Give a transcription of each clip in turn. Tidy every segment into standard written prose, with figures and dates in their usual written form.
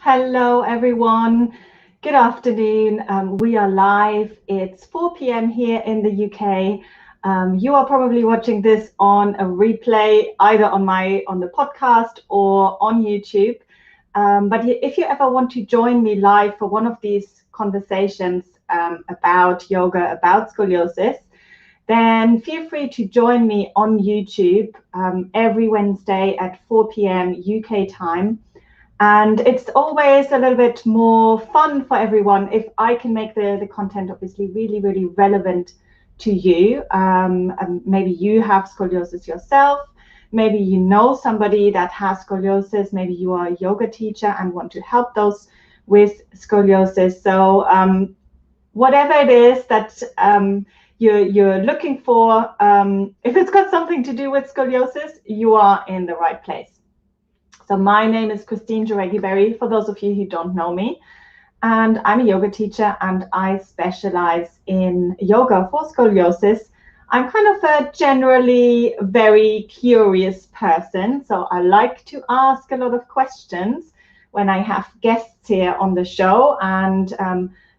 Hello, everyone. Good afternoon. We are live. It's 4 p.m. here in the UK. You are probably watching this on a replay, either on the podcast or on YouTube. But if you ever want to join me live for one of these conversations about yoga, about scoliosis, then feel free to join me on YouTube every Wednesday at 4 p.m. UK time. And it's always a little bit more fun for everyone if I can make the content obviously really, really relevant to you. Maybe you have scoliosis yourself. Maybe you know somebody that has scoliosis. Maybe you are a yoga teacher and want to help those with scoliosis. So whatever it is that you're looking for, if it's got something to do with scoliosis, you are in the right place. So my name is Christine Jaureguiberry, for those of you who don't know me, and I'm a yoga teacher and I specialize in yoga for scoliosis. I'm kind of a generally very curious person, so I like to ask a lot of questions when I have guests here on the show. And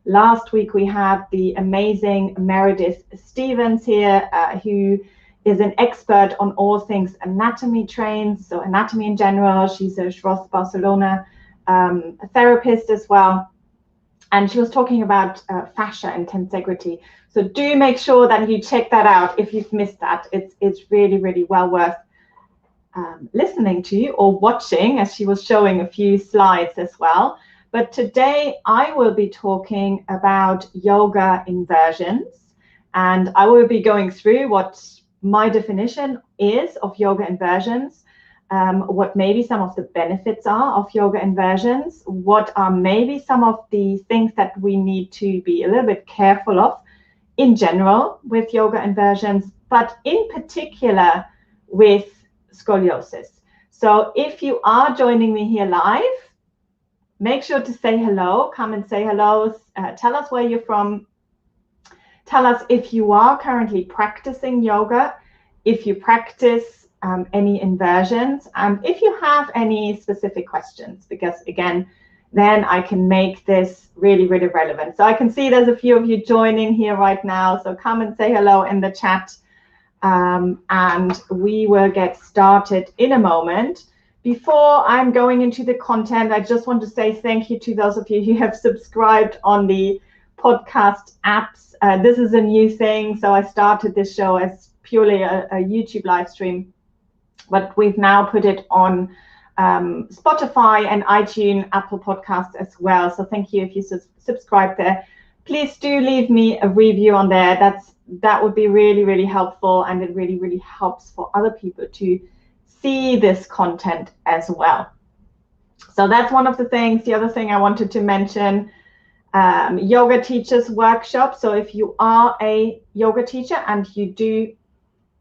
last week we had the amazing Meredith Stevens here, who is an expert on all things anatomy trained, so anatomy in general. She's a Schross Barcelona therapist as well. And she was talking about fascia and tensegrity. So do make sure that you check that out if you've missed that. It's really, really well worth listening to or watching, as she was showing a few slides as well. But today I will be talking about yoga inversions. And I will be going through what my definition is of yoga inversions, what maybe some of the benefits are of yoga inversions, what are maybe some of the things that we need to be a little bit careful of in general with yoga inversions, but in particular with scoliosis. So if you are joining me here live, make sure to say hello, come and say hello, tell us where you're from. Tell us if you are currently practicing yoga, if you practice any inversions, and if you have any specific questions, because again, then I can make this really, really relevant. So I can see there's a few of you joining here right now, so come and say hello in the chat, and we will get started in a moment. Before I'm going into the content, I just want to say thank you to those of you who have subscribed on the podcast apps. This is a new thing, so I started this show as purely a YouTube live stream, but we've now put it on Spotify and iTunes, Apple Podcasts as well. So thank you if you subscribe there. Please do leave me a review on there. That would be really, really helpful, and it really, really helps for other people to see this content as well. So that's one of the things. The other thing I wanted to mention, yoga teachers workshop. So if you are a yoga teacher and you do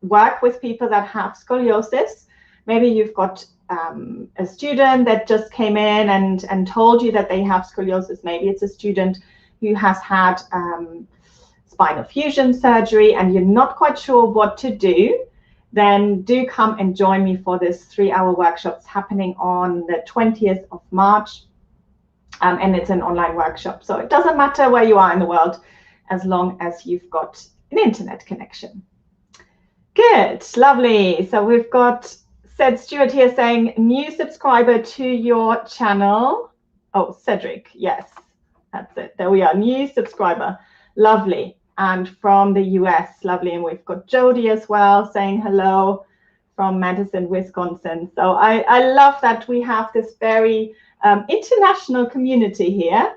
work with people that have scoliosis, maybe you've got a student that just came in and told you that they have scoliosis. Maybe it's a student who has had spinal fusion surgery and you're not quite sure what to do, then do come and join me for this 3-hour workshop. It's happening on the 20th of March. And it's an online workshop. So it doesn't matter where you are in the world, as long as you've got an internet connection. Good, lovely. So we've got Ced Stewart here saying, new subscriber to your channel. Oh, Cedric, yes, that's it. There we are, new subscriber. Lovely. And from the US, lovely. And we've got Jody as well saying hello from Madison, Wisconsin. So I love that we have this very international community here,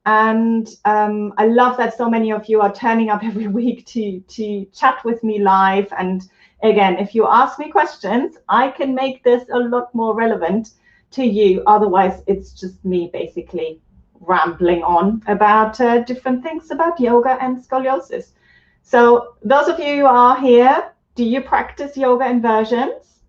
and I love that so many of you are turning up every week to chat with me live. And again, if you ask me questions, I can make this a lot more relevant to you. Otherwise, it's just me basically rambling on about different things about yoga and scoliosis. So those of you who are here, do you practice yoga inversions?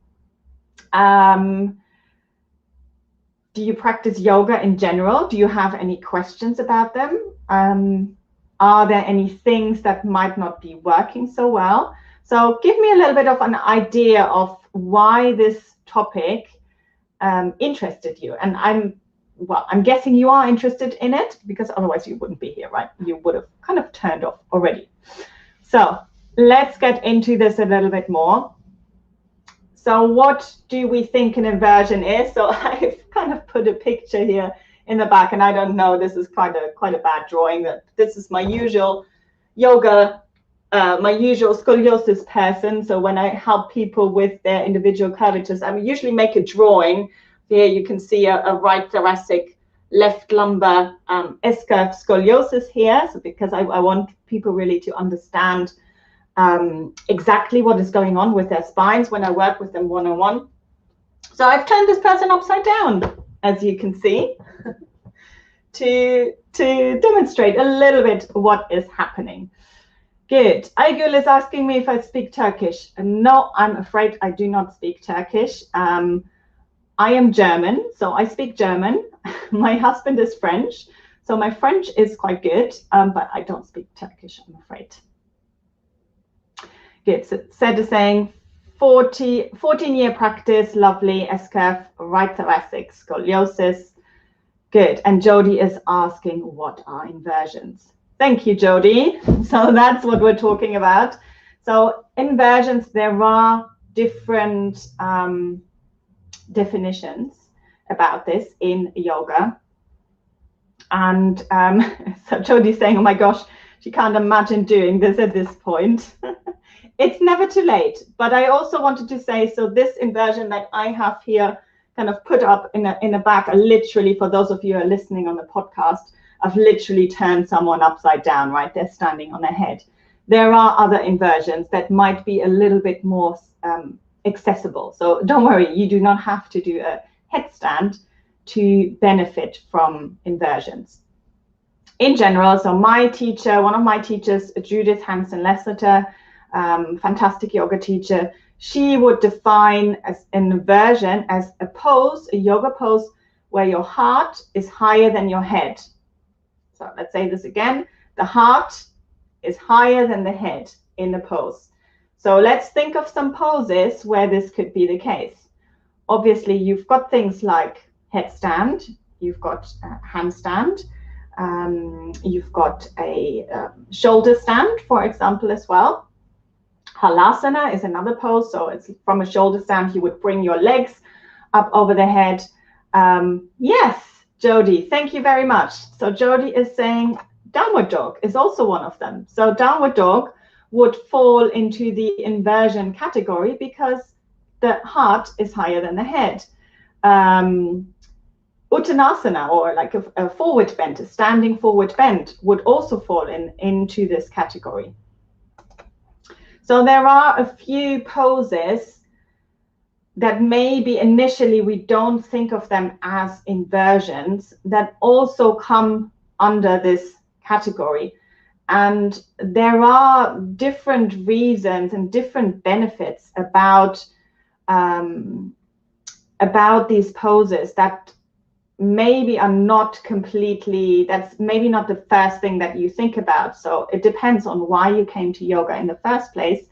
Do you practice yoga in general? Do you have any questions about them? Are there any things that might not be working so well? So give me a little bit of an idea of why this topic interested you. And I'm well, I'm guessing you are interested in it, because otherwise you wouldn't be here, right? You would have kind of turned off already. So let's get into this a little bit more. So what do we think an inversion is? So I've kind of put a picture here in the back, and I don't know, this is quite a bad drawing. That this is my usual yoga, my usual scoliosis person. So when I help people with their individual curvatures, I usually make a drawing. Here you can see a right thoracic, left lumbar S-curve scoliosis here. So because I want people really to understand exactly what is going on with their spines when I work with them one-on-one. So I've turned this person upside down, as you can see, to demonstrate a little bit what is happening. Good. Aygül is asking me if I speak Turkish. No, I'm afraid I do not speak Turkish. I am German, so I speak German. My husband is French, so my French is quite good, but I don't speak Turkish, I'm afraid. Good. So Sed is saying 14-year practice, lovely, S-curve, right thoracic, scoliosis. Good. And Jody is asking, what are inversions? Thank you, Jody. So that's what we're talking about. So inversions, there are different definitions about this in yoga. And so Jody's saying, oh my gosh, she can't imagine doing this at this point. It's never too late. But I also wanted to say, so this inversion that I have here kind of put up in the back, are literally, for those of you who are listening on the podcast, I've literally turned someone upside down, right? They're standing on their head. There are other inversions that might be a little bit more accessible. So don't worry, you do not have to do a headstand to benefit from inversions. In general, so my teacher, one of my teachers, Judith Hansen-Lesseter, fantastic yoga teacher, she would define as an inversion as a pose, a yoga pose, where your heart is higher than your head. So let's say this again. The heart is higher than the head in the pose. So let's think of some poses where this could be the case. Obviously, you've got things like headstand, you've got handstand, you've got a shoulder stand, for example, as well. Halasana is another pose. So it's from a shoulder stand, you would bring your legs up over the head. Yes, Jody, thank you very much. So Jody is saying downward dog is also one of them. So downward dog would fall into the inversion category because the heart is higher than the head. Uttanasana, or like a forward bend, a standing forward bend, would also fall into this category. So there are a few poses that maybe initially we don't think of them as inversions that also come under this category. And there are different reasons and different benefits about these poses that maybe are not completely, that's maybe not the first thing that you think about. So it depends on why you came to yoga in the first place.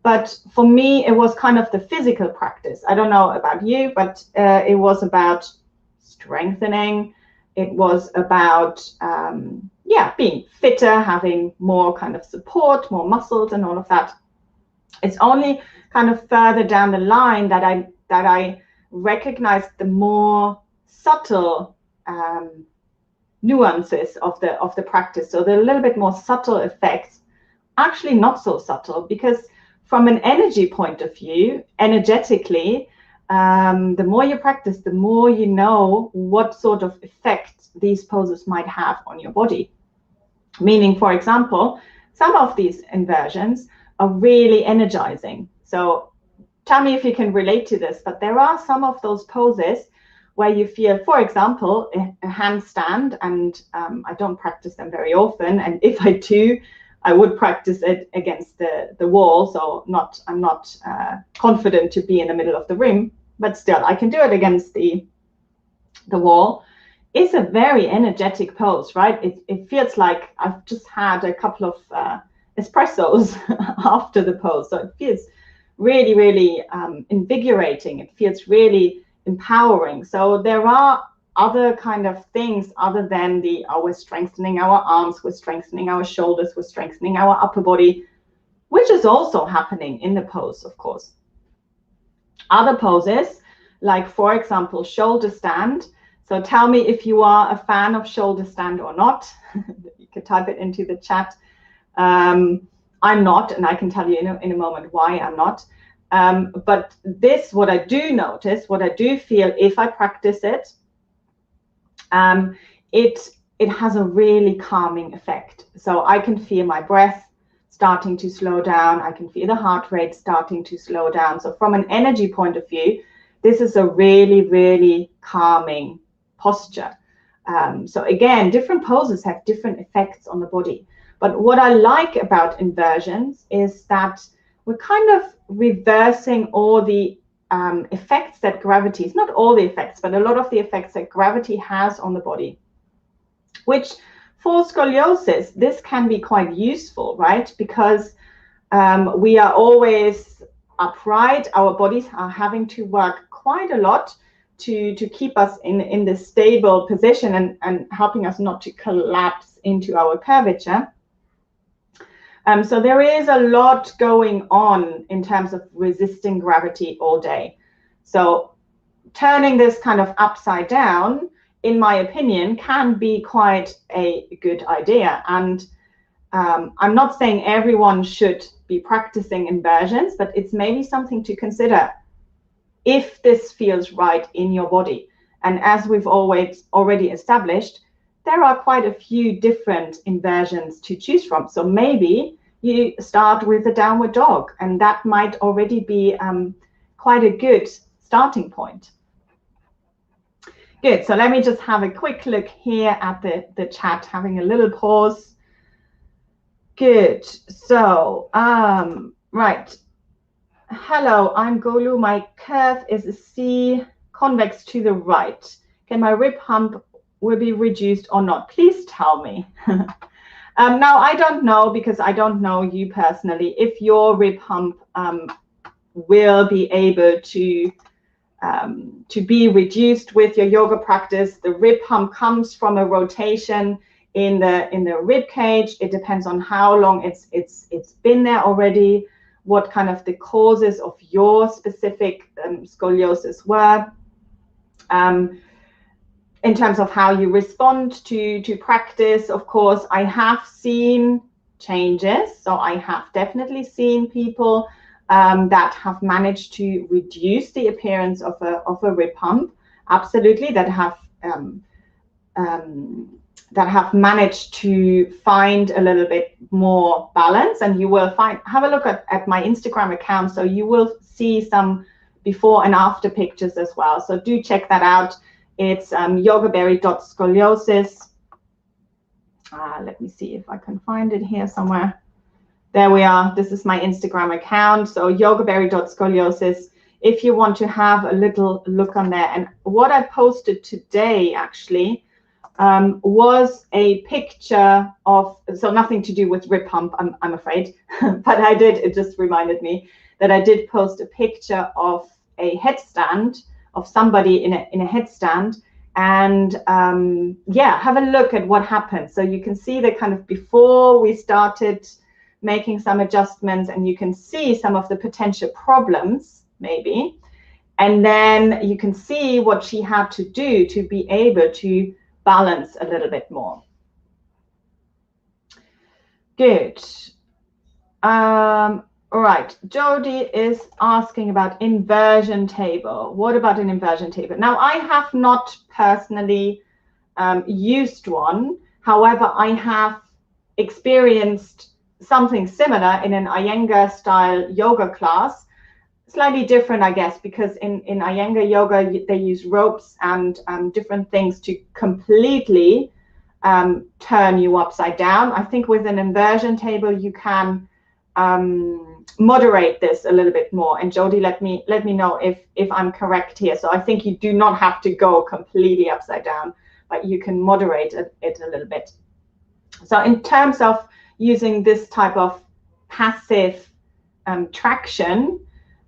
But for me, it was kind of the physical practice. I don't know about you, but it was about strengthening. It was about, being fitter, having more kind of support, more muscles and all of that. It's only kind of further down the line that I recognized the more subtle nuances of the practice. So the little bit more subtle effects, actually not so subtle, because from an energy point of view, energetically, the more you practice, the more you know what sort of effect these poses might have on your body. Meaning, for example, some of these inversions are really energizing. So tell me if you can relate to this, but there are some of those poses where you feel, for example, a handstand, and I don't practice them very often, and if I do, I would practice it against the wall, so I'm not confident to be in the middle of the room, but still I can do it against the wall. It's a very energetic pose, right? It feels like I've just had a couple of espressos after the pose, so it feels really invigorating. It feels really empowering. So there are other kind of things other than we're strengthening our arms, we're strengthening our shoulders, we're strengthening our upper body, which is also happening in the pose, of course. Other poses, like for example, shoulder stand. So tell me if you are a fan of shoulder stand or not. You could type it into the chat. I'm not, and I can tell you in a moment why I'm not. But this, what I do notice, what I do feel if I practice it, it has a really calming effect. So I can feel my breath starting to slow down. I can feel the heart rate starting to slow down. So from an energy point of view, this is a really, really calming posture. So again, different poses have different effects on the body. But what I like about inversions is that we're kind of reversing all the effects that gravity, not all the effects, but a lot of the effects that gravity has on the body, which for scoliosis, this can be quite useful, right? Because we are always upright. Our bodies are having to work quite a lot to keep us in this stable position and helping us not to collapse into our curvature. So there is a lot going on in terms of resisting gravity all day. So turning this kind of upside down, in my opinion, can be quite a good idea. And I'm not saying everyone should be practicing inversions, but it's maybe something to consider if this feels right in your body. And as we've already established, there are quite a few different inversions to choose from. So maybe you start with a downward dog, and that might already be quite a good starting point. Good, so let me just have a quick look here at the chat, having a little pause. Good, so, right. Hello, I'm Golu. My curve is a C, convex to the right. Can my rib hump will be reduced or not? Please tell me. Now, I don't know, because I don't know you personally, if your rib hump will be able to be reduced with your yoga practice. The rib hump comes from a rotation in the rib cage. It depends on how long it's been there already, what kind of the causes of your specific scoliosis were. In terms of how you respond to practice, of course, I have seen changes. So I have definitely seen people that have managed to reduce the appearance of a rib hump. Absolutely, that have managed to find a little bit more balance. And you will have a look at my Instagram account, so you will see some before and after pictures as well. So do check that out. It's yogaberry.scoliosis. Let me see if I can find it here somewhere. There we are. This is my Instagram account. So yogaberry.scoliosis. If you want to have a little look on there. And what I posted today actually was a picture of, so nothing to do with rib hump, I'm afraid, but it just reminded me that I did post a picture of a headstand, of somebody in a headstand, and yeah, have a look at what happened. So you can see the kind of before we started making some adjustments, and you can see some of the potential problems maybe, and then you can see what she had to do to be able to balance a little bit more. Good. All right, Jody is asking about inversion table. What about an inversion table? Now, I have not personally used one. However, I have experienced something similar in an Iyengar style yoga class. Slightly different, I guess, because in Iyengar yoga, they use ropes and different things to completely turn you upside down. I think with an inversion table, you can moderate this a little bit more. And Jody, let me know if I'm correct here. So I think you do not have to go completely upside down, but you can moderate it a little bit. So in terms of using this type of passive traction,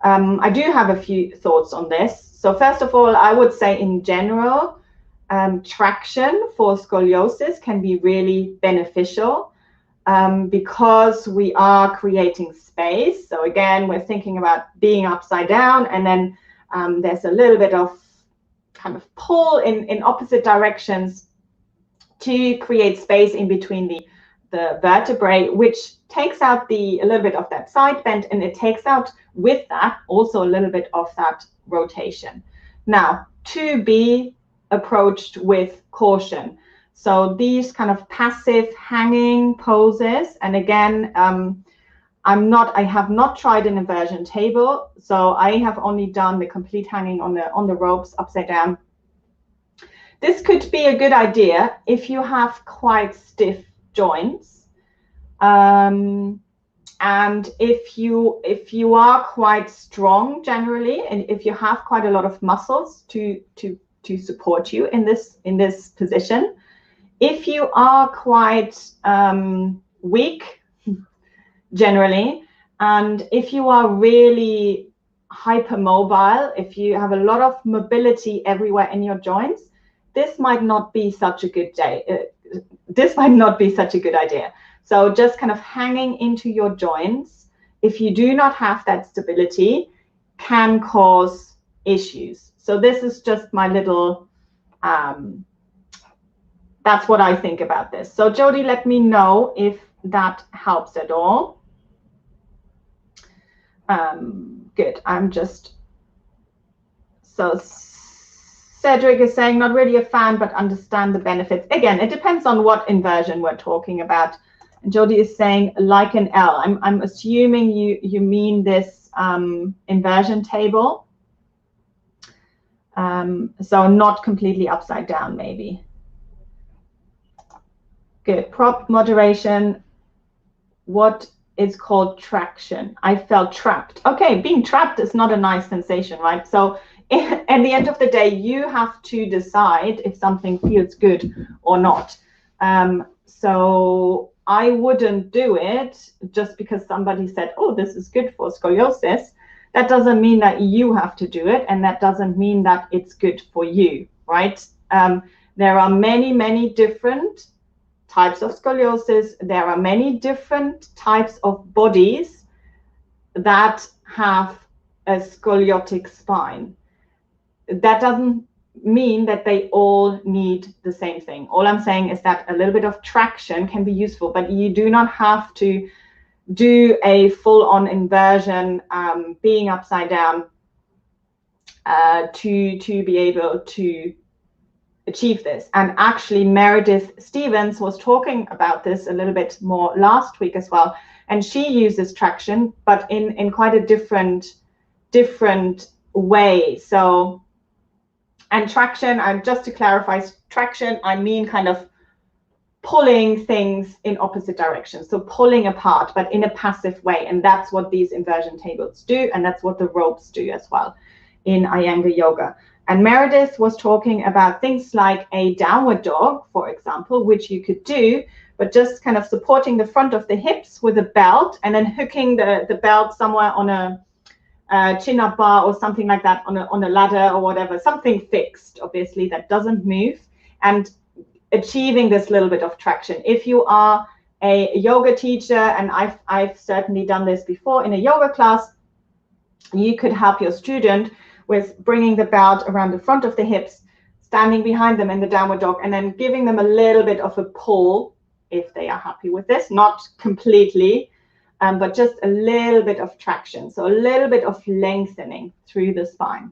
I do have a few thoughts on this. So first of all, I would say in general, traction for scoliosis can be really beneficial because we are creating space. So again, we're thinking about being upside down, and then there's a little bit of kind of pull in opposite directions to create space in between the vertebrae, which takes out a little bit of that side bend, and it takes out with that also a little bit of that rotation. Now, to be approached with caution. So these kind of passive hanging poses, and again, I have not tried an inversion table, so I have only done the complete hanging on the ropes upside down. This could be a good idea if you have quite stiff joints, and if you are quite strong generally, and if you have quite a lot of muscles to support you in this position. If you are quite weak generally, and if you are really hypermobile, if you have a lot of mobility everywhere in your joints, this might not be such a good day. This might not be such a good idea. So just kind of hanging into your joints, if you do not have that stability, can cause issues. So this is just my little, that's what I think about this. So Jody, let me know if that helps at all. Good, so Cedric is saying, not really a fan, but understand the benefits. Again, it depends on what inversion we're talking about. And Jody is saying, like an L. I'm assuming you mean this inversion table. So not completely upside down, maybe. Good. Prop moderation. What is called traction? I felt trapped. Okay, being trapped is not a nice sensation, right? So at the end of the day, you have to decide if something feels good or not. So I wouldn't do it just because somebody said, oh, this is good for scoliosis. That doesn't mean that you have to do it, and that doesn't mean that it's good for you, right? There are many, many different types of scoliosis. There are many different types of bodies that have a scoliotic spine. That doesn't mean that they all need the same thing. All I'm saying is that a little bit of traction can be useful, but you do not have to do a full-on inversion, being upside down, to be able to achieve this. And actually Meredith Stevens was talking about this a little bit more last week as well, and she uses traction, but in quite a different way. So, and traction, and just to clarify, traction, I mean kind of pulling things in opposite directions, so pulling apart, but in a passive way. And that's what these inversion tables do, and that's what the ropes do as well in Iyengar yoga. And Meredith was talking about things like a downward dog, for example, which you could do, but just kind of supporting the front of the hips with a belt, and then hooking the belt somewhere on a chin-up bar or something like that, on a ladder or whatever, something fixed, obviously, that doesn't move, and achieving this little bit of traction. If you are a yoga teacher, and I've certainly done this before in a yoga class, you could help your student with bringing the belt around the front of the hips, standing behind them in the downward dog, and then giving them a little bit of a pull if they are happy with this, not completely, but just a little bit of traction. So a little bit of lengthening through the spine.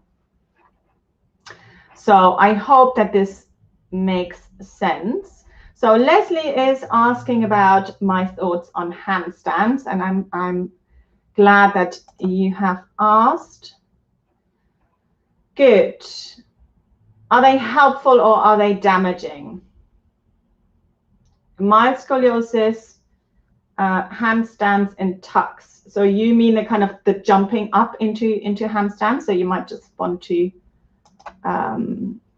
So I hope that this makes sense. So Leslie is asking about my thoughts on handstands, and I'm glad that you have asked. Good. Are they helpful or are they damaging? Mild scoliosis, handstands and tucks. So you mean the kind of the jumping up into handstands? So you might just want to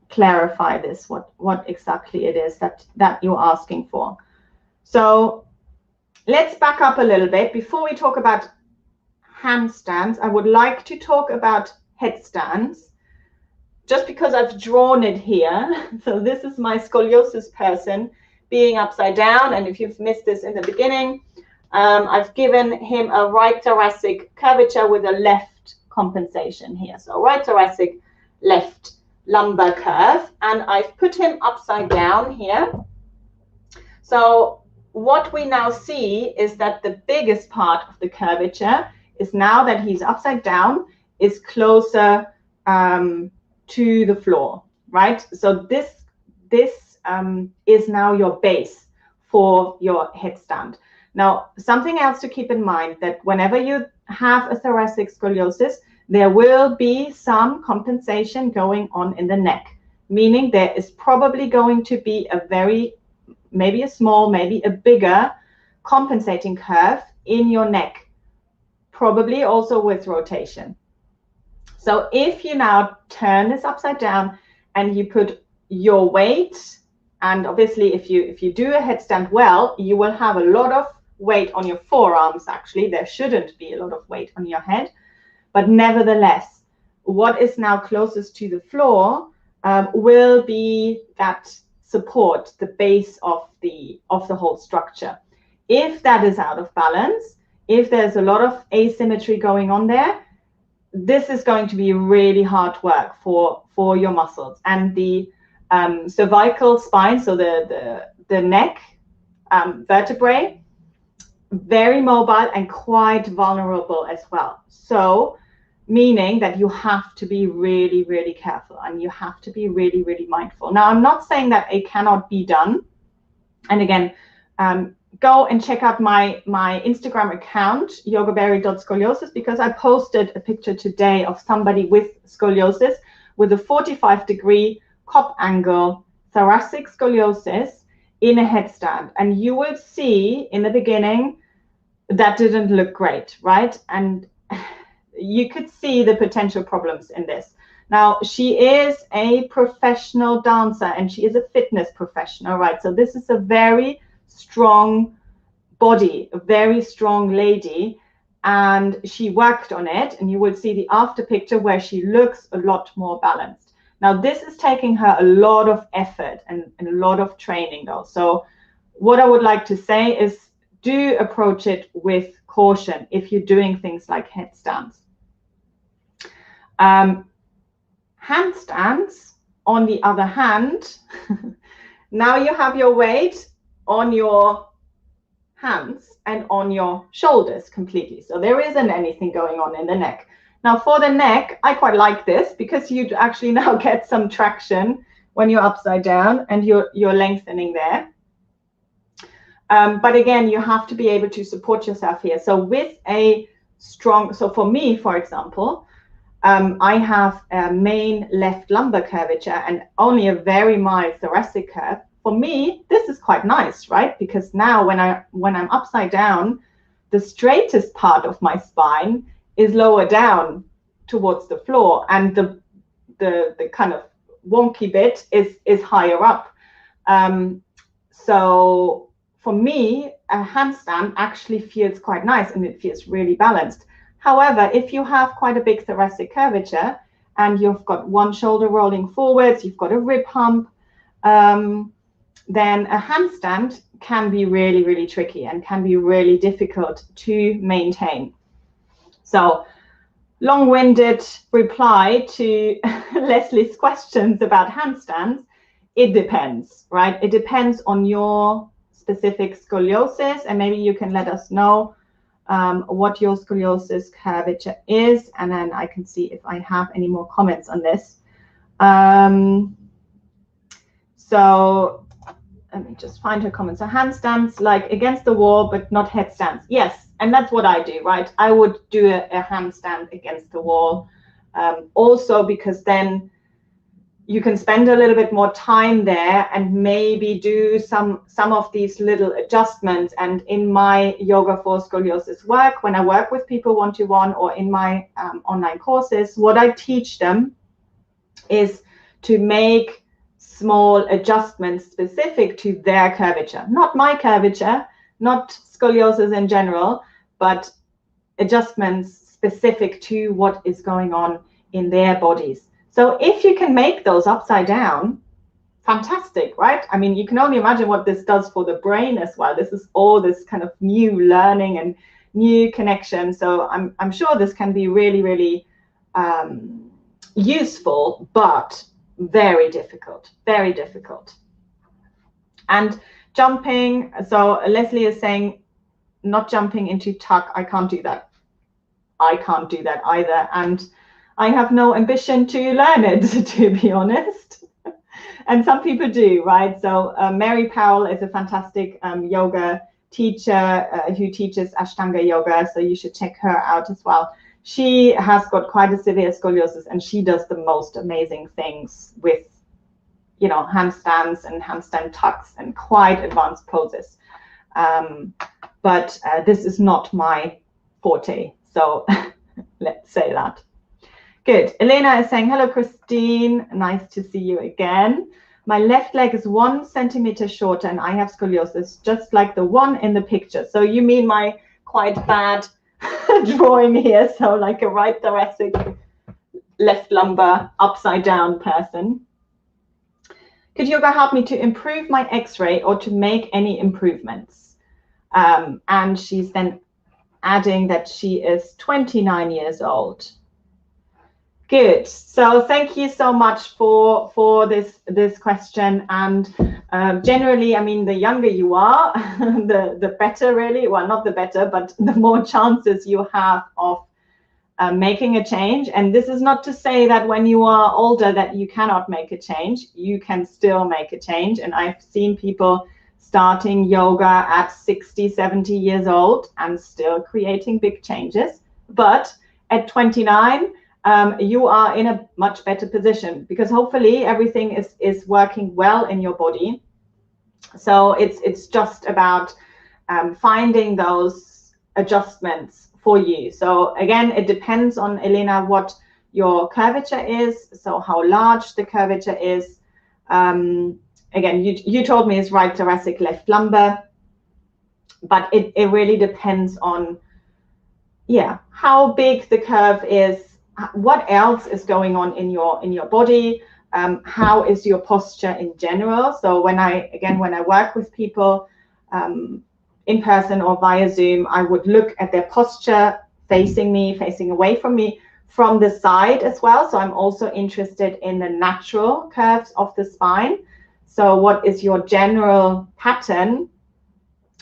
clarify this, what exactly it is that you're asking for. So let's back up a little bit. Before we talk about handstands, I would like to talk about headstands. just because I've drawn it here, so this is my scoliosis person being upside down, and if you've missed this in the beginning, I've given him a right thoracic curvature with a left compensation here. So right thoracic, left lumbar curve, and I've put him upside down here. So what we now see is that the biggest part of the curvature is, now that he's upside down, is closer to the floor, right? So this is now your base for your headstand. Now, something else to keep in mind, that whenever you have a thoracic scoliosis, there will be some compensation going on in the neck, meaning there is probably going to be a very, maybe a small, maybe a bigger compensating curve in your neck, probably also with rotation. So if you now turn this upside down and you put your weight, and obviously if you do a headstand well, you will have a lot of weight on your forearms. Actually, there shouldn't be a lot of weight on your head, but nevertheless, what is now closest to the floor will be that support, the base of the whole structure. If that is out of balance, if there's a lot of asymmetry going on there, this is going to be really hard work for your muscles. And the cervical spine, so the neck vertebrae, very mobile and quite vulnerable as well. So meaning that you have to be really, really careful, and you have to be really, really mindful. Now, I'm not saying that it cannot be done. And again, go and check out my Instagram account, yogaberry.scoliosis, because I posted a picture today of somebody with scoliosis, with a 45-degree cop angle thoracic scoliosis in a headstand. And you will see in the beginning that didn't look great, right? And you could see the potential problems in this. Now, she is a professional dancer and she is a fitness professional, right? So this is a very strong body, a very strong lady, and she worked on it, and you will see the after picture where she looks a lot more balanced. Now, this is taking her a lot of effort and a lot of training though. So what I would like to say is, do approach it with caution if you're doing things like headstands. Handstands, on the other hand, now you have your weight on your hands and on your shoulders completely. So there isn't anything going on in the neck. Now for the neck, I quite like this because you actually now get some traction when you're upside down and you're lengthening there. But again, you have to be able to support yourself here. So with a strong, so for me, for example, I have a main left lumbar curvature and only a very mild thoracic curve. For me, this is quite nice, right? Because now when I'm upside down, the straightest part of my spine is lower down towards the floor, and the kind of wonky bit is higher up. So for me, a handstand actually feels quite nice and it feels really balanced. However, if you have quite a big thoracic curvature and you've got one shoulder rolling forwards, you've got a rib hump, then a handstand can be really, really tricky and can be really difficult to maintain. So long-winded reply to Leslie's questions about handstands, it depends, right? It depends on your specific scoliosis, and maybe you can let us know what your scoliosis curvature is, and then I can see if I have any more comments on this. So let me just find her comments. So handstands, like against the wall, but not headstands. Yes, and that's what I do, right? I would do a handstand against the wall, also because then you can spend a little bit more time there and maybe do some of these little adjustments. And in my yoga for scoliosis work, when I work with people one-to-one or in my online courses, what I teach them is to make small adjustments specific to their curvature, not my curvature, not scoliosis in general, but adjustments specific to what is going on in their bodies. So if you can make those upside down, fantastic, right? I mean, you can only imagine what this does for the brain as well. This is all this kind of new learning and new connection. So I'm sure this can be really, really useful, but very difficult, very difficult. And jumping, so Leslie is saying, not jumping into tuck, I can't do that. I can't do that either. And I have no ambition to learn it, to be honest. And some people do, right? So Mary Powell is a fantastic yoga teacher who teaches Ashtanga yoga. So you should check her out as well. She has got quite a severe scoliosis, and she does the most amazing things with, you know, handstands and handstand tucks and quite advanced poses. But this is not my forte. So let's say that. Good. Elena is saying, hello, Christine. Nice to see you again. My left leg is 1 centimeter shorter and I have scoliosis, just like the one in the picture. So you mean my quite bad drawing here. So like a right thoracic, left lumbar, upside down person. Could yoga help me to improve my x-ray or to make any improvements? And she's then adding that she is 29 years old. Good. So thank you so much for this question. And generally, I mean, the younger you are, the better, really. Well, not the better, but the more chances you have of making a change. And this is not to say that when you are older that you cannot make a change. You can still make a change. And I've seen people starting yoga at 60, 70 years old and still creating big changes. But at 29, you are in a much better position, because hopefully everything is working well in your body. So it's just about finding those adjustments for you. So again, it depends on, Elena, what your curvature is, so how large the curvature is. Again, you told me it's right thoracic, left lumbar, but it really depends on, yeah, how big the curve is, what else is going on in your body, how is your posture in general. So when I work with people in person or via Zoom, I would look at their posture facing me, facing away from me, from the side as well. So I'm also interested in the natural curves of the spine. So what is your general pattern?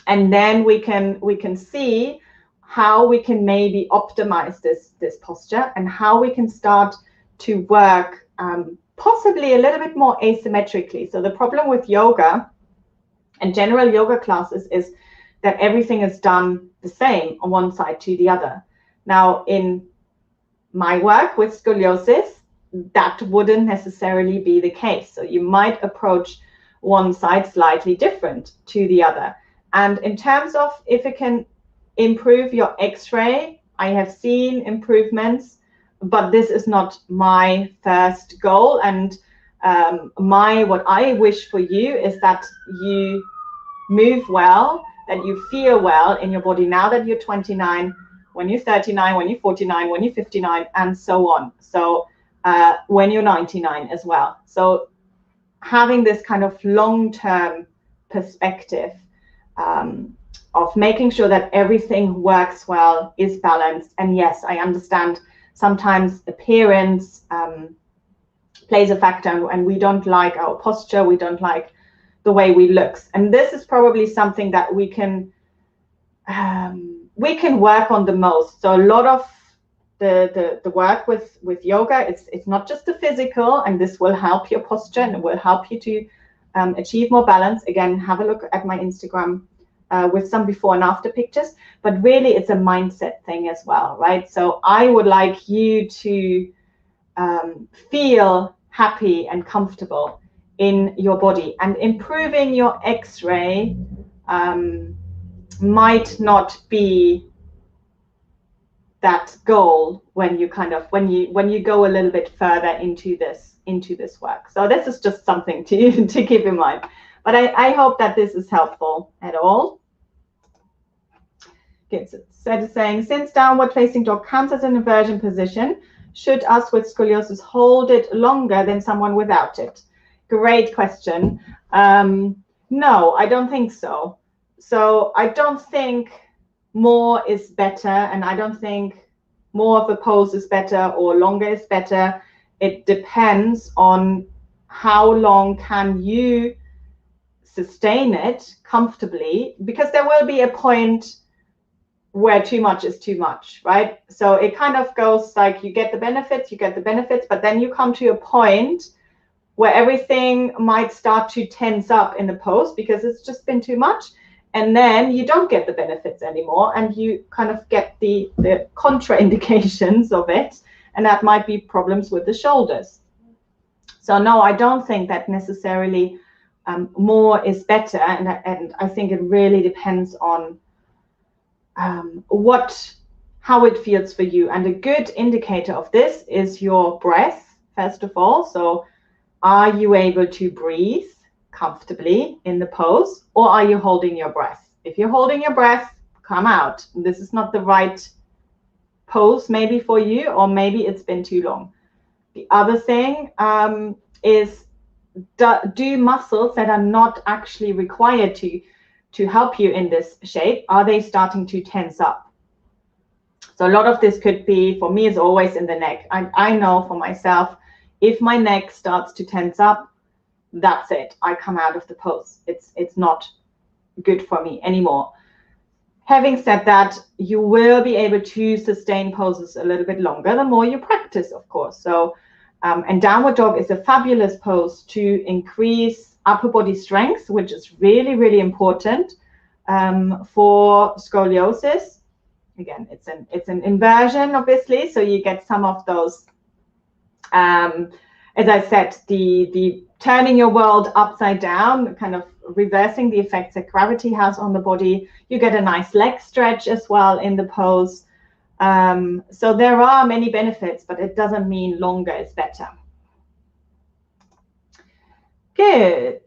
And then we can see how we can maybe optimize this posture and how we can start to work possibly a little bit more asymmetrically. So the problem with yoga and general yoga classes is that everything is done the same on one side to the other. Now, in my work with scoliosis, that wouldn't necessarily be the case. So you might approach one side slightly different to the other. And in terms of if it can improve your x-ray, I have seen improvements, but this is not my first goal. And what I wish for you is that you move well, that you feel well in your body now that you're 29, when you're 39, when you're 49, when you're 59, and so on. So when you're 99 as well. So having this kind of long-term perspective of making sure that everything works well, is balanced. And yes, I understand sometimes appearance plays a factor, and we don't like our posture, we don't like the way we look. And this is probably something that we can work on the most. So a lot of the work with yoga, it's not just the physical, and this will help your posture and it will help you to achieve more balance. Again, have a look at my Instagram with some before and after pictures, but really it's a mindset thing as well, right? So I would like you to feel happy and comfortable in your body, and improving your x-ray might not be that goal when you when you go a little bit further into this work. So this is just something to keep in mind. But I hope that this is helpful at all. Okay, so Seth is saying, since downward facing dog counts as an inversion position, Should us with scoliosis hold it longer than someone without it? Great question. No, I don't think so. So I don't think more is better, and I don't think more of the pose is better or longer is better. It depends on how long can you sustain it comfortably, because there will be a point where too much is too much, right? So it kind of goes like you get the benefits, but then you come to a point where everything might start to tense up in the pose because it's just been too much. And then you don't get the benefits anymore, and you kind of get the contraindications of it, and that might be problems with the shoulders. So no, I don't think that necessarily more is better, and I think it really depends on how it feels for you. And a good indicator of this is your breath, first of all. So are you able to breathe comfortably in the pose, or are you holding your breath? If you're holding your breath, come out. This is not the right pose maybe for you, or maybe it's been too long. The other thing is, do muscles that are not actually required to help you in this shape, are they starting to tense up? So a lot of this could be, for me, is always in the neck. I know for myself, if my neck starts to tense up, that's it. I come out of the pose. It's not good for me anymore. Having said that, you will be able to sustain poses a little bit longer the more you practice, of course. So, and downward dog is a fabulous pose to increase upper body strength, which is really, really important for scoliosis. Again, it's an inversion, obviously, so you get some of those, as I said, the turning your world upside down, kind of reversing the effects that gravity has on the body. You get a nice leg stretch as well in the pose. So there are many benefits, but it doesn't mean longer is better. Good.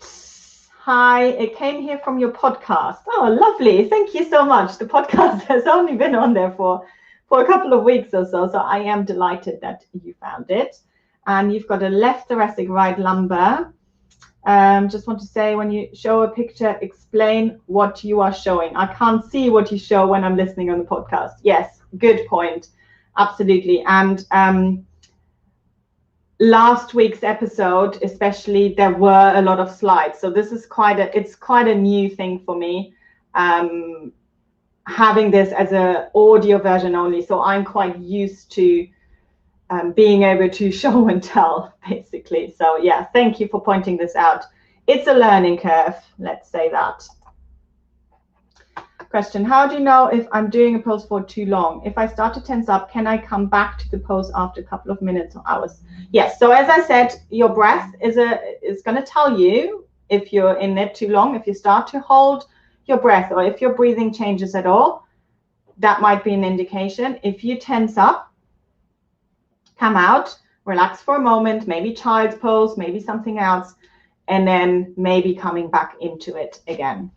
Hi, it came here from your podcast. Oh, lovely. Thank you so much. The podcast has only been on there for a couple of weeks or so, so I am delighted that you found it. And you've got a left thoracic, right lumbar. Just want to say, when you show a picture, explain what you are showing. I can't see what you show when I'm listening on the podcast. Yes, good point. Absolutely. And last week's episode, especially, there were a lot of slides. So this is quite a new thing for me, having this as an audio version only. So I'm quite used to being able to show and tell, basically. So yeah, thank you for pointing this out. It's a learning curve, let's say that. Question, how do you know if I'm doing a pose for too long? If I start to tense up, can I come back to the pose after a couple of minutes or hours? Yes, so as I said, your breath is going to tell you if you're in it too long. If you start to hold your breath, or if your breathing changes at all, that might be an indication. If you tense up, come out, relax for a moment, maybe child's pose, maybe something else, and then maybe coming back into it again.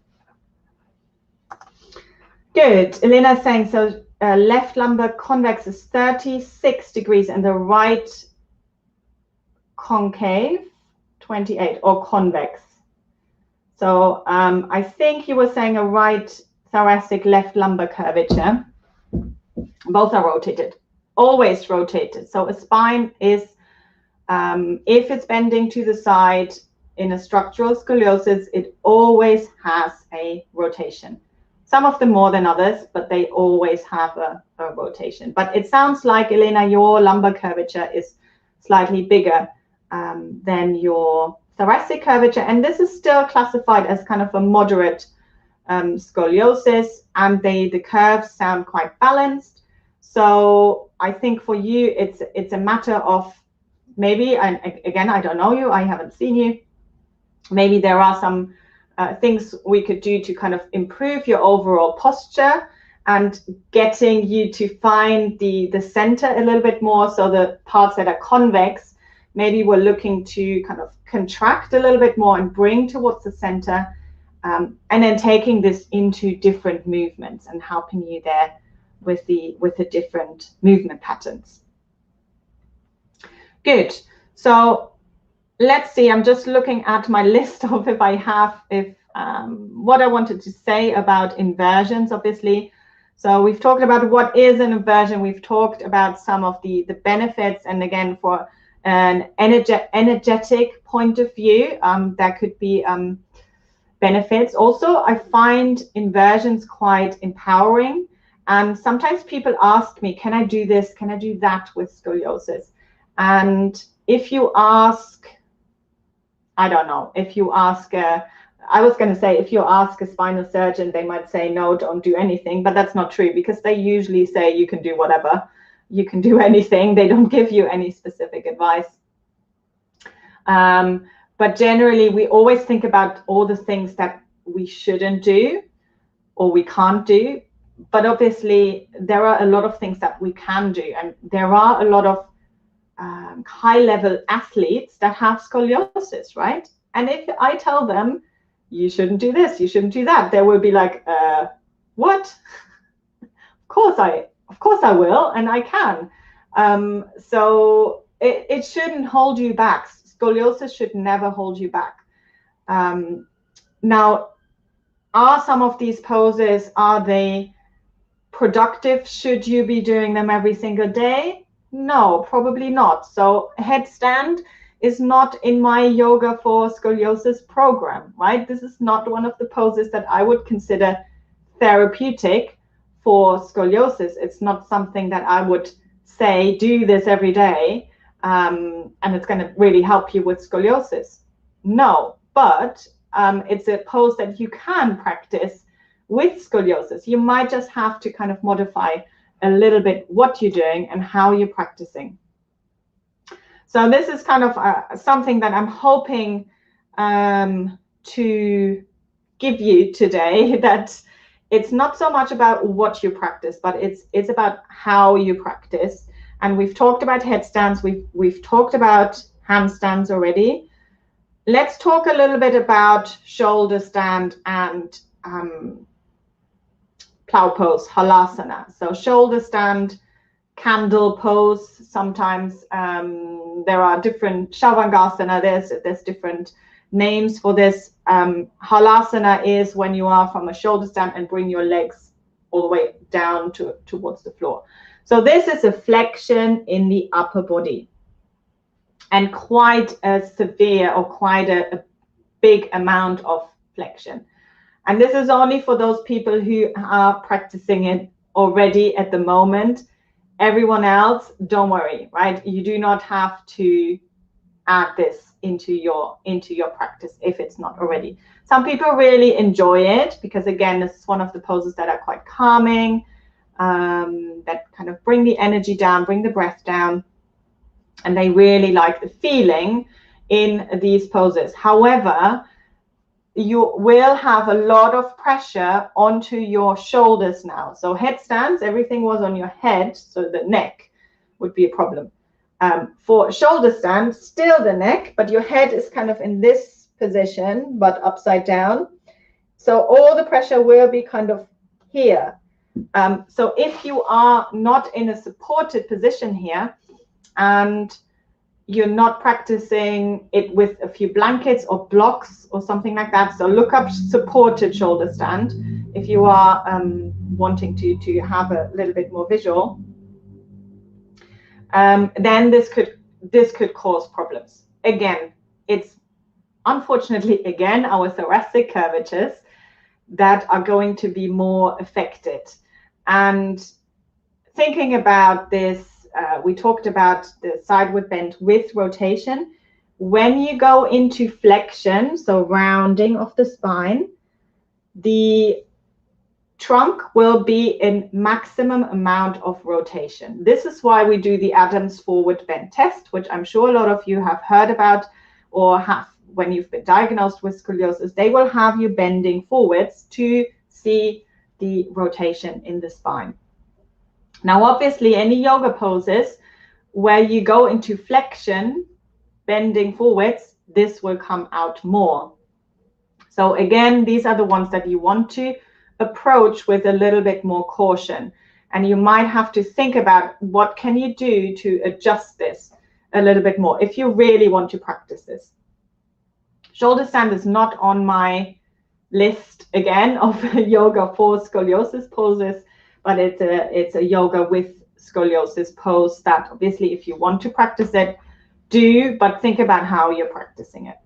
Good. Elena's saying, so left lumbar convex is 36 degrees and the right concave 28, or convex. So I think you were saying a right thoracic, left lumbar curvature. Both are rotated. Always rotated. So a spine is, if it's bending to the side in a structural scoliosis, it always has a rotation. Some of them more than others, but they always have a rotation. But it sounds like, Elena, your lumbar curvature is slightly bigger than your thoracic curvature. And this is still classified as kind of a moderate scoliosis, and the curves sound quite balanced. So I think for you, it's a matter of maybe, and again, I don't know you, I haven't seen you. Maybe there are some things we could do to kind of improve your overall posture and getting you to find the center a little bit more. So the parts that are convex, maybe we're looking to kind of contract a little bit more and bring towards the center, and then taking this into different movements and helping you there with the different movement patterns. Good. So let's see, I'm just looking at my list of if I have, what I wanted to say about inversions, obviously. So we've talked about what is an inversion. We've talked about some of the benefits. And again, for an energetic point of view, there could be benefits. Also, I find inversions quite empowering. And sometimes people ask me, can I do this? Can I do that with scoliosis? And if you ask, I don't know, if you ask, I was going to say, if you ask a spinal surgeon, they might say, no, don't do anything. But that's not true, because they usually say you can do whatever. You can do anything. They don't give you any specific advice. But generally, we always think about all the things that we shouldn't do or we can't do. But obviously, there are a lot of things that we can do. And there are a lot of high-level athletes that have scoliosis, right? And if I tell them, you shouldn't do this, you shouldn't do that, they will be like, what? Of course I will, and I can. So it shouldn't hold you back. Scoliosis should never hold you back. Now, are some of these poses, are they productive? Should you be doing them every single day? No, probably not. So headstand is not in my yoga for scoliosis program, right? This is not one of the poses that I would consider therapeutic for scoliosis. It's not something that I would say, do this every day, and it's going to really help you with scoliosis. No, but it's a pose that you can practice with scoliosis. You might just have to kind of modify a little bit what you're doing and how you're practicing. So this is kind of something that I'm hoping to give you today, that it's not so much about what you practice, but it's about how you practice. And we've talked about headstands, we've talked about handstands already. Let's talk a little bit about shoulder stand and plow pose, halasana. So shoulder stand, candle pose. Sometimes there are different shavangasana. There's different names for this. Halasana is when you are from a shoulder stand and bring your legs all the way down towards the floor. So this is a flexion in the upper body, and quite a severe or quite a big amount of flexion. And this is only for those people who are practicing it already at the moment. Everyone else, don't worry, right? You do not have to add this into your practice if it's not already. Some people really enjoy it because, again, this is one of the poses that are quite calming, that kind of bring the energy down, bring the breath down, and they really like the feeling in these poses. However, you will have a lot of pressure onto your shoulders now. So headstands, everything was on your head, so the neck would be a problem. For shoulder stand, still the neck, but your head is kind of in this position, but upside down. So all the pressure will be kind of here. So if you are not in a supported position here, and you're not practicing it with a few blankets or blocks or something like that, so look up supported shoulder stand if you are wanting to have a little bit more visual. Then this could cause problems. Again, it's unfortunately, again, our thoracic curvatures that are going to be more affected. And thinking about this, we talked about the sideward bend with rotation. When you go into flexion, so rounding of the spine, the trunk will be in maximum amount of rotation. This is why we do the Adams forward bend test, which I'm sure a lot of you have heard about or have when you've been diagnosed with scoliosis. They will have you bending forwards to see the rotation in the spine. Now, obviously, any yoga poses where you go into flexion, bending forwards, this will come out more. So again, these are the ones that you want to approach with a little bit more caution. And you might have to think about what can you do to adjust this a little bit more if you really want to practice this. Shoulder stand is not on my list again of yoga for scoliosis poses, but it's a yoga with scoliosis pose that obviously if you want to practice it, do, but think about how you're practicing it.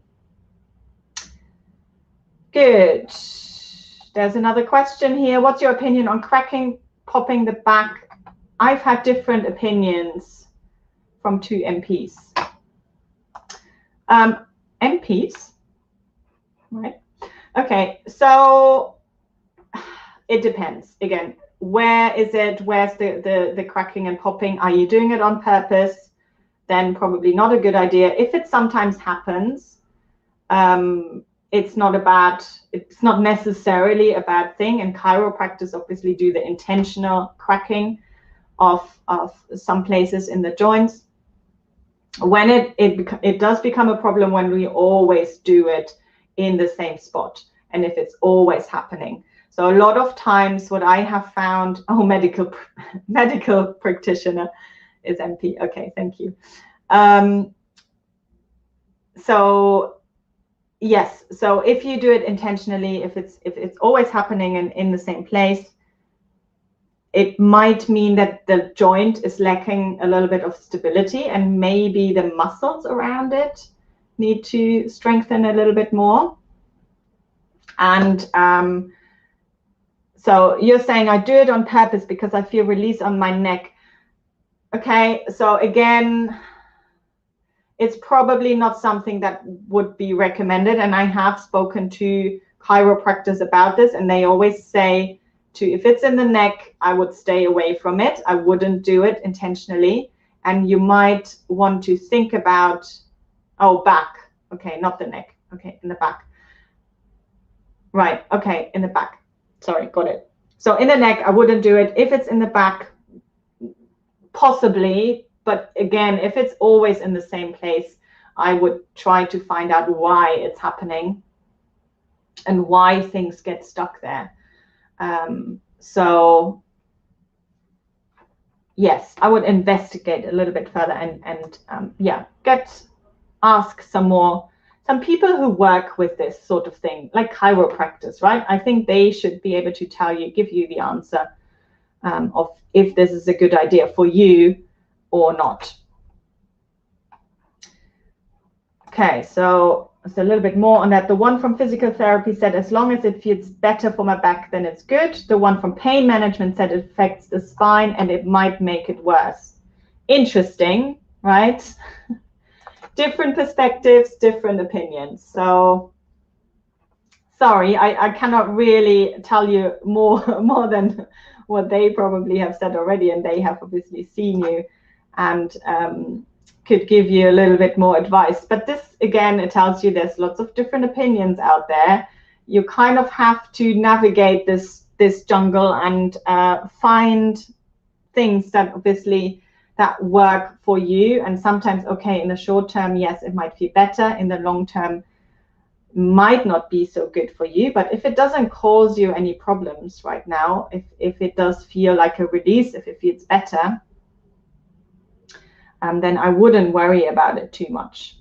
Good. There's another question here. What's your opinion on cracking, popping the back? I've had different opinions from 2 MPs. MPs, right? Okay, so it depends. Again, where is it? Where's the cracking and popping? Are you doing it on purpose? Then probably not a good idea. If it sometimes happens, it's not necessarily a bad thing. And chiropractors obviously do the intentional cracking of some places in the joints. When it does become a problem when we always do it in the same spot, and if it's always happening. So a lot of times what I have found, medical practitioner is MP. Okay, thank you. So yes, so if you do it intentionally, if it's always happening in the same place, it might mean that the joint is lacking a little bit of stability, and maybe the muscles around it need to strengthen a little bit more. And so you're saying I do it on purpose because I feel release on my neck. Okay, so again, it's probably not something that would be recommended. And I have spoken to chiropractors about this, and they always say if it's in the neck, I would stay away from it. I wouldn't do it intentionally. And you might want to think about, back. Okay, not the neck. Okay, in the back. Right, okay, in the back. Sorry, got it. So in the neck, I wouldn't do it. If it's in the back, possibly. But again, if it's always in the same place, I would try to find out why it's happening and why things get stuck there. So yes, I would investigate a little bit further and ask some people who work with this sort of thing, like chiropractors, right? I think they should be able to give you the answer of if this is a good idea for you or not. Okay, so it's a little bit more on that. The one from physical therapy said, as long as it feels better for my back, then it's good. The one from pain management said it affects the spine and it might make it worse. Interesting, right? Different perspectives, different opinions. So sorry, I cannot really tell you more than what they probably have said already, and they have obviously seen you and could give you a little bit more advice. But this, again, it tells you there's lots of different opinions out there. You kind of have to navigate this jungle and find things that obviously that work for you. And sometimes, okay, in the short term, yes, it might feel better. In the long term, might not be so good for you. But if it doesn't cause you any problems right now, if it does feel like a release, if it feels better, then I wouldn't worry about it too much.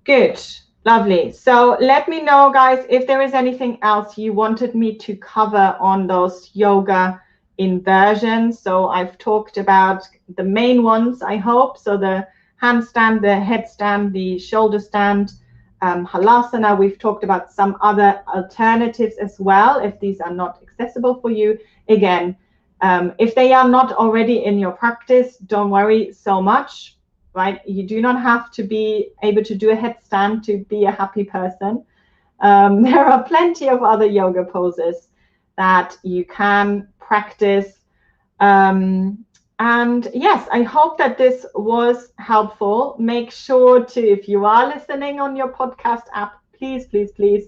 Good, lovely. So let me know, guys, if there is anything else you wanted me to cover on those yoga inversions. So I've talked about the main ones, I hope. So the handstand, the headstand, the shoulder stand, Halasana. We've talked about some other alternatives as well, if these are not accessible for you. Again, if they are not already in your practice, don't worry so much, right? You do not have to be able to do a headstand to be a happy person. There are plenty of other yoga poses that you can practice. And yes, I hope that this was helpful. Make sure to, if you are listening on your podcast app, please, please, please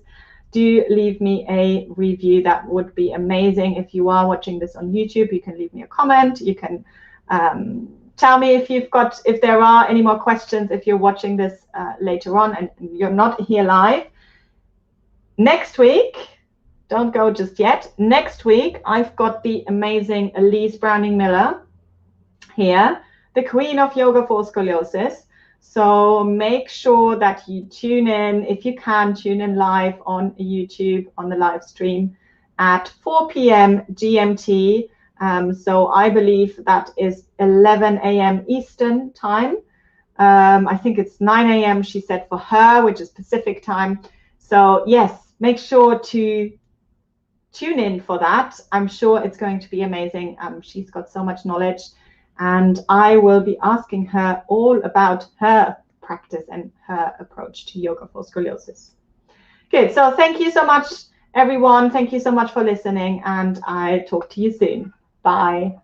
do leave me a review. That would be amazing. If you are watching this on YouTube, you can leave me a comment. You can tell me if there are any more questions, if you're watching this later on and you're not here live. Next week, don't go just yet. Next week, I've got the amazing Elise Browning-Miller here the queen of yoga for scoliosis. So make sure that you tune in, if you can, tune in live on YouTube on the live stream at 4 p.m. GMT. So I believe that is 11 a.m. Eastern time. I think it's 9 a.m. she said for her, which is Pacific time. So yes, make sure to tune in for that. I'm sure it's going to be amazing. She's got so much knowledge, and I will be asking her all about her practice and her approach to yoga for scoliosis. Good. So thank you so much, everyone. Thank you so much for listening, and I'll talk to you soon. Bye.